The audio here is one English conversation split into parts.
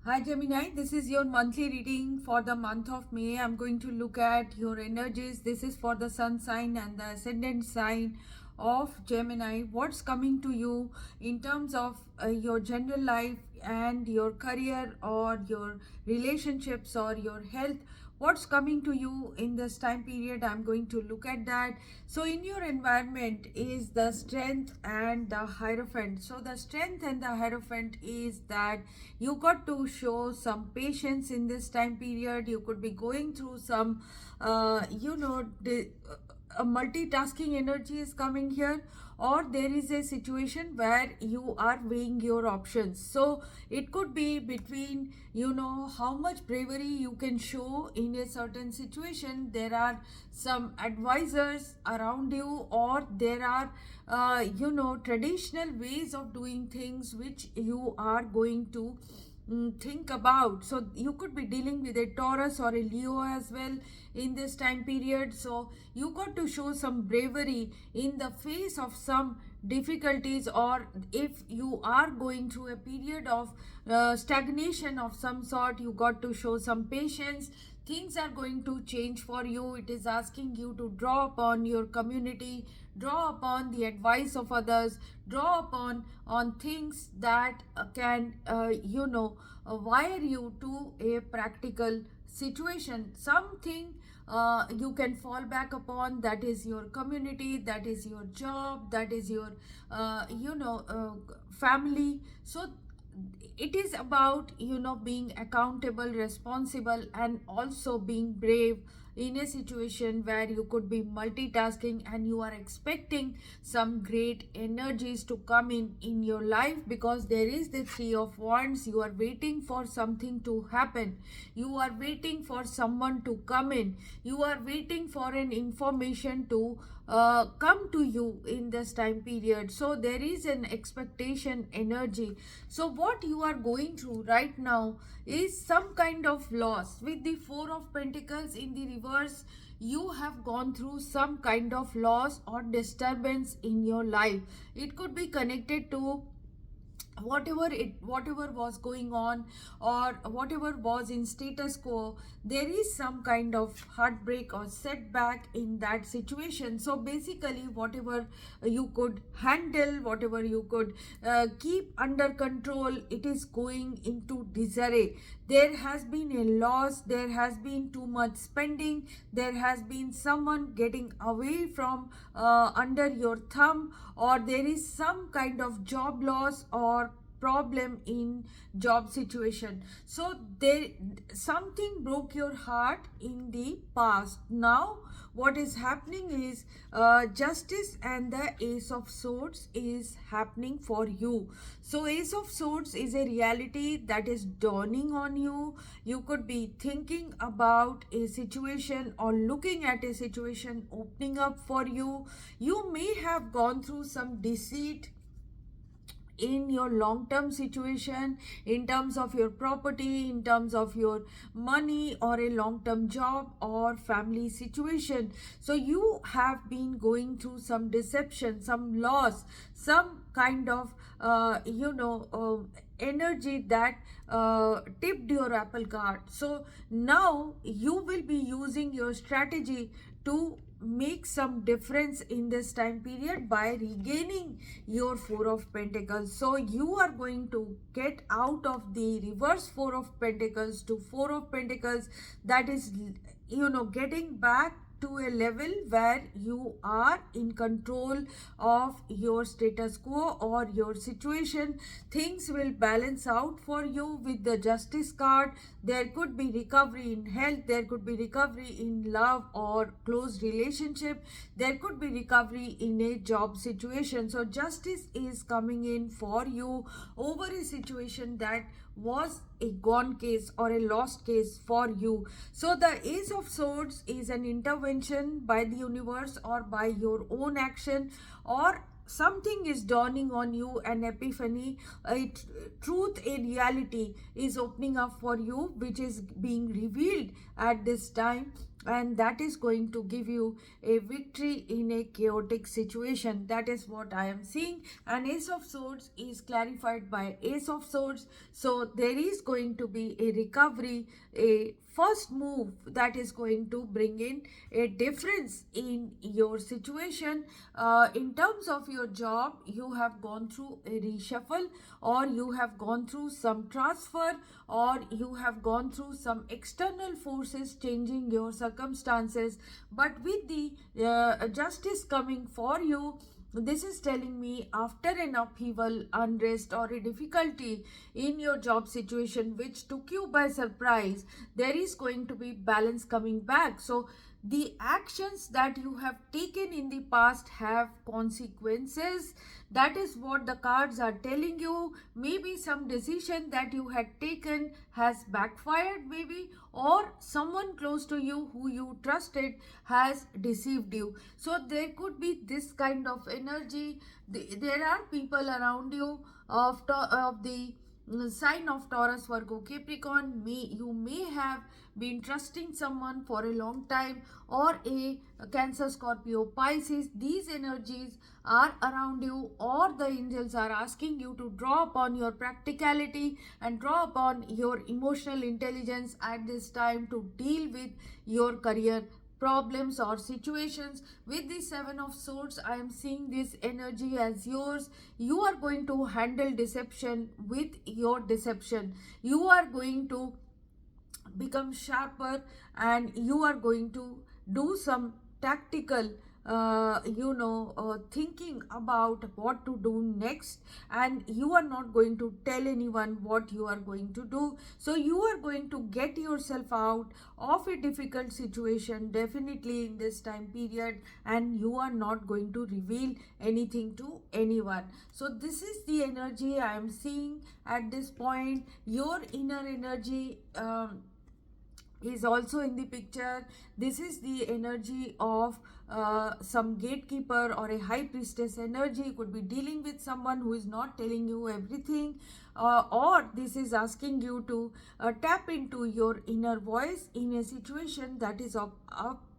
Hi Gemini, this is your monthly reading for the month of May. I'm going to look at your energies. This is for the sun sign and the ascendant sign of Gemini. What's coming to you in terms of your general life and your career or your relationships or your health? What's coming to you in this time period? I'm going to look at that. So in your environment is the strength and the hierophant. So the strength and the hierophant is that you got to show some patience in this time period. You could be going through some a multitasking energy is coming here, or there is a situation where you are weighing your options. So it could be between how much bravery you can show in a certain situation. There are some advisors around you, or there are traditional ways of doing things which you are going to think about. So you could be dealing with a Taurus or a Leo as well in this time period. So you got to show some bravery in the face of some difficulties, or if you are going through a period of stagnation of some sort, you got to show some patience. Things are going to change for you. It is asking you to draw upon your community, draw upon the advice of others, draw upon on things that can wire you to a practical situation, something you can fall back upon. That is your community, that is your job, that is your family. So it is about being accountable, responsible, and also being brave in a situation where you could be multitasking and you are expecting some great energies to come in your life, because there is the Three of Wands. You are waiting for something to happen, you are waiting for someone to come in, you are waiting for an information to come to you in this time period. So there is an expectation energy. So what you are going through right now is some kind of loss. With the Four of Pentacles in the reverse, you have gone through some kind of loss or disturbance in your life. It could be connected to whatever was going on, or whatever was in status quo. There is some kind of heartbreak or setback in that situation. So basically, whatever you could handle, whatever you could keep under control, it is going into disarray. There has been a loss, there has been too much spending, there has been someone getting away from under your thumb, or there is some kind of job loss or problem in job situation. So there something broke your heart in the past. Now what is happening is justice and the Ace of Swords is happening for you. So Ace of Swords is a reality that is dawning on you. You could be thinking about a situation or looking at a situation opening up for you. You may have gone through some deceit in your long term situation, in terms of your property, in terms of your money, or a long term job or family situation. So you have been going through some deception, some loss, some kind of energy that tipped your apple cart. So now you will be using your strategy to make some difference in this time period by regaining your Four of Pentacles. So you are going to get out of the reverse Four of Pentacles to Four of Pentacles. That is getting back to a level where you are in control of your status quo or your situation. Things will balance out for you with the Justice card. There could be recovery in health, there could be recovery in love or close relationship, there could be recovery in a job situation. So justice is coming in for you over a situation that was a gone case or a lost case for you. So the Ace of Swords is an intervention by the universe or by your own action, or something is dawning on you, an epiphany, a truth, a reality is opening up for you, which is being revealed at this time. and that is going to give you a victory in a chaotic situation. That is what I am seeing. And Ace of Swords is clarified by Ace of Swords, so there is going to be a recovery, a first move that is going to bring in a difference in your situation. In terms of your job, you have gone through a reshuffle, or you have gone through some transfer, or you have gone through some external forces changing your circumstances. But with the justice coming for you, this is telling me after an upheaval, unrest, or a difficulty in your job situation which took you by surprise, there is going to be balance coming back. So the actions that you have taken in the past have consequences. That is what the cards are telling you. Maybe some decision that you had taken has backfired, maybe, or someone close to you who you trusted has deceived you. So there could be this kind of energy. There are people around you of the sign of Taurus, Virgo, Capricorn. You may have been trusting someone for a long time, or a Cancer, Scorpio, Pisces. These energies are around you, or the angels are asking you to draw upon your practicality and draw upon your emotional intelligence at this time to deal with your career problems or situations. With the Seven of Swords, I am seeing this energy as yours. You are going to handle deception with your deception. You are going to become sharper, and you are going to do some tactical thinking about what to do next, and you are not going to tell anyone what you are going to do. So you are going to get yourself out of a difficult situation definitely in this time period, and you are not going to reveal anything to anyone. So this is the energy I am seeing at this point. Your inner energy is also in the picture. This is the energy of some gatekeeper or a high priestess energy. You could be dealing with someone who is not telling you everything, or this is asking you to tap into your inner voice in a situation that is of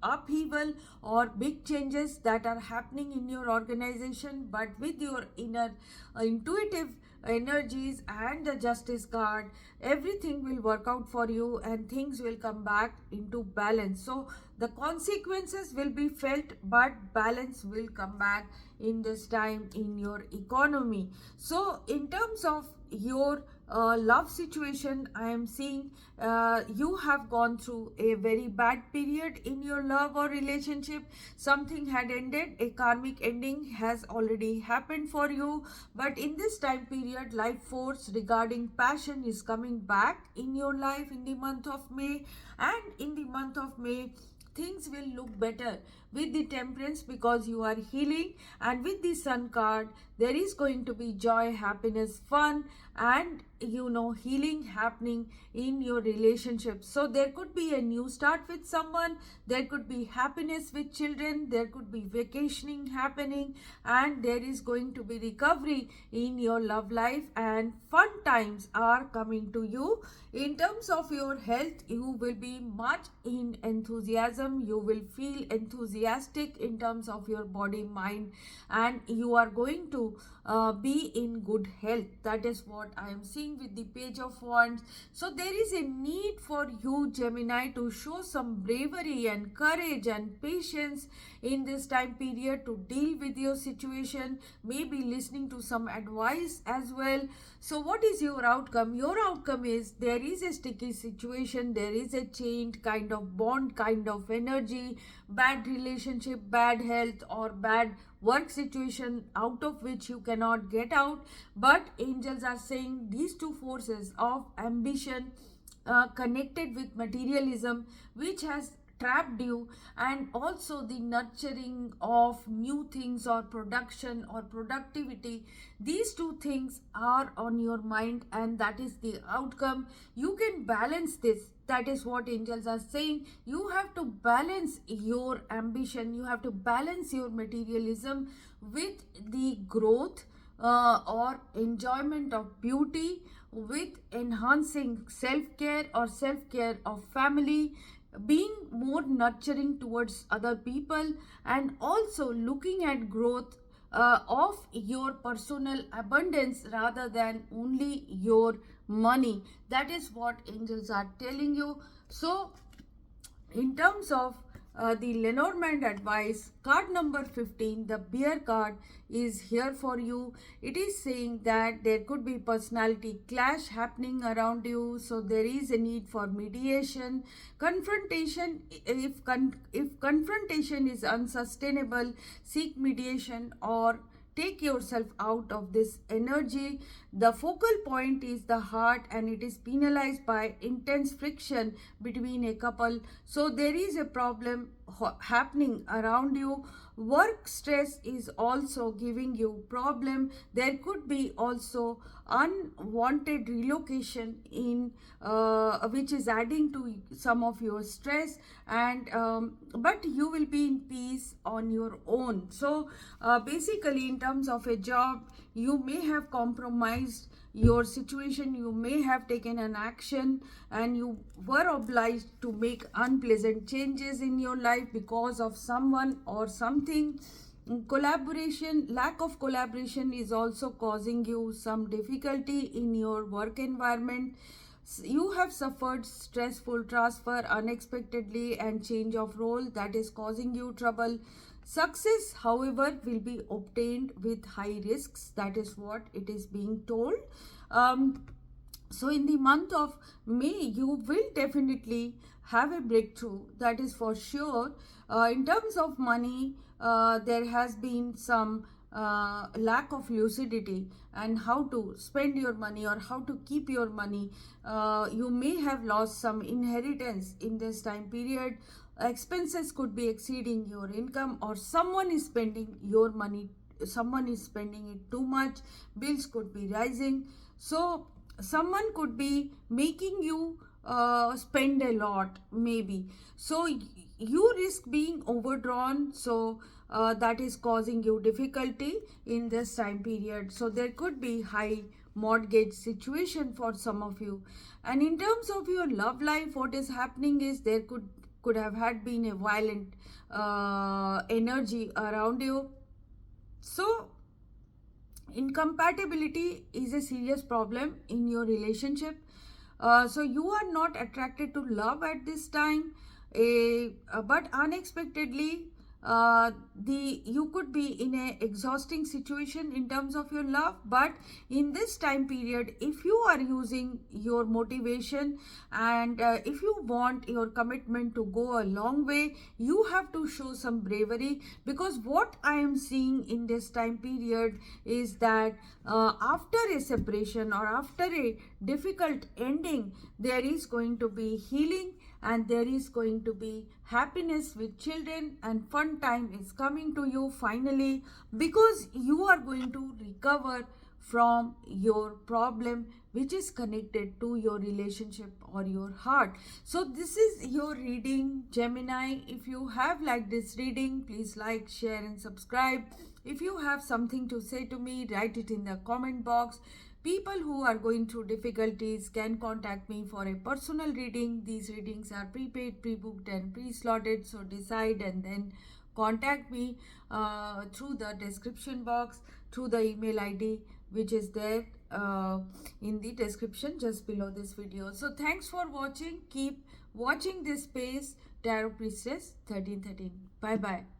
upheaval or big changes that are happening in your organization. But with your inner intuitive energies and the justice card, everything will work out for you and things will come back into balance. So the consequences will be felt, but balance will come back in this time in your economy. So in terms of your love situation, I am seeing you have gone through a very bad period in your love or relationship. Something had ended, a karmic ending has already happened for you. But in this time period, life force regarding passion is coming back in your life in the month of May. And in the month of May, things will look better with the Temperance, because you are healing. And with the Sun card, there is going to be joy, happiness, fun, and healing happening in your relationship. So there could be a new start with someone, there could be happiness with children, there could be vacationing happening, and there is going to be recovery in your love life, and fun times are coming to you. In terms of your health, you will be much in enthusiasm, you will feel enthusiastic in terms of your body, mind, and you are going to be in good health. That is what I am seeing with the Page of Wands. So there is a need for you, Gemini, to show some bravery and courage and patience in this time period to deal with your situation, maybe listening to some advice as well. So what is your outcome? Your outcome is there is a sticky situation, there is a chained kind of bond, kind of energy, bad relationship, bad health, or bad work situation out of which you cannot get out. But angels are saying these two forces of ambition connected with materialism, which has trapped you, and also the nurturing of new things or production or productivity, these two things are on your mind, and that is the outcome. You can balance this. That is what angels are saying. You have to balance your ambition, you have to balance your materialism with the growth or enjoyment of beauty, with enhancing self-care or self-care of family, being more nurturing towards other people, and also looking at growth of your personal abundance rather than only your money. That is what angels are telling you. So in terms of the Lenormand advice, card number 15, the bear card, is here for you. It is saying that there could be personality clash happening around you, so there is a need for mediation, confrontation. If confrontation is unsustainable, seek mediation or take yourself out of this energy. The focal point is the heart, and it is penalized by intense friction between a couple. So there is a problem happening around you. Work stress is also giving you problem. There could be also unwanted relocation in which is adding to some of your stress, and but you will be in peace on your own. So basically, in terms of a job, you may have compromised your situation, you may have taken an action, and you were obliged to make unpleasant changes in your life because of someone or something. Collaboration, lack of collaboration is also causing you some difficulty in your work environment. You have suffered stressful transfer unexpectedly and change of role that is causing you trouble. Success, however, will be obtained with high risks. That is what it is being told. So in the month of May, you will definitely have a breakthrough. That is for sure. In terms of money, there has been some lack of lucidity and how to spend your money or how to keep your money. You may have lost some inheritance in this time period. Expenses could be exceeding your income, or someone is spending your money, someone is spending it too much. Bills could be rising, so someone could be making you spend a lot maybe. So you risk being overdrawn, so that is causing you difficulty in this time period. So there could be high mortgage situation for some of you. And in terms of your love life, what is happening is there could have had been a violent energy around you. So incompatibility is a serious problem in your relationship. So you are not attracted to love at this time, but unexpectedly you could be in a exhausting situation in terms of your love. But in this time period, if you are using your motivation, and if you want your commitment to go a long way, you have to show some bravery, because what I am seeing in this time period is that after a separation or after a difficult ending, there is going to be healing, and there is going to be happiness with children, and fun time is coming to you finally, because you are going to recover from your problem which is connected to your relationship or your heart. So this is your reading, Gemini. If you have liked this reading, please like, share and subscribe. If you have something to say to me, write it in the comment box. People who are going through difficulties can contact me for a personal reading. These readings are prepaid, pre-booked and pre-slotted. So decide and then contact me through the description box, through the email ID which is there in the description just below this video. So thanks for watching. Keep watching this space. Tarot Priestess 1313. Bye bye.